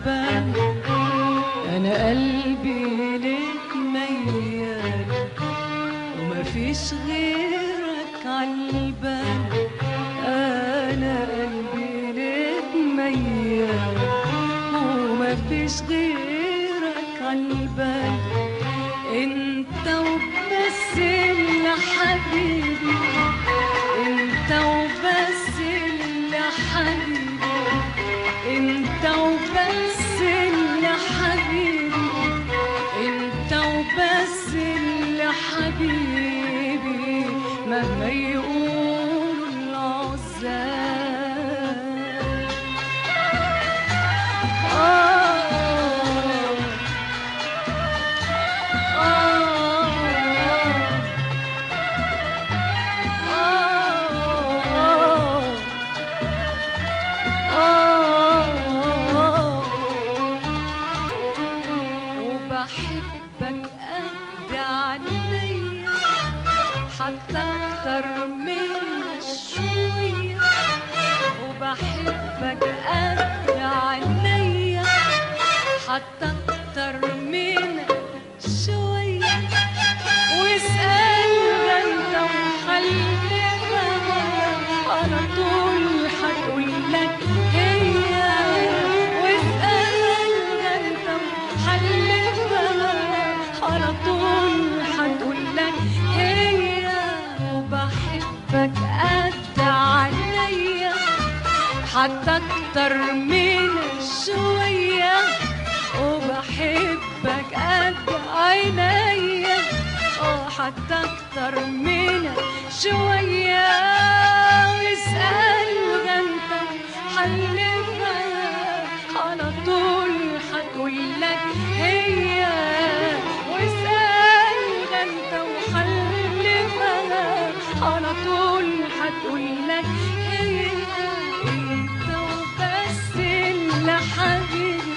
عالبال، أنا قلبي ليك ميال ومفيش غيرك عالبال، أنا قلبي ليك ميال ومفيش غيرك عالبال، انت وبس اللي حبيبي، انت وبس اللي حبيبي، انت وبس اللي حبيبي، انت وبس اللي حبيبي، مهما يقولوا العزاب. وبحبك قد عينيا حتى اكتر من شوية، وبحبك قد عينيا حتى اكتر من شوية، واسأل انت وخليها على طول هتقولك هي، واسأل انت وخليها على طول هتقولك هي، وبحبك قد عينيا حتى اكتر من شوية، وبحبك قد عينيا حتى اكتر من شوية، واسأل انت حلفها على طول هتقولك هي، واسأل انت وحلفها على طول هتقولك هي، انت وبس اللي حبيبي،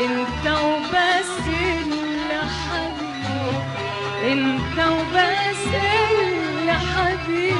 انت وبس اللي حبيبي، انت وبس اللي حبيبي،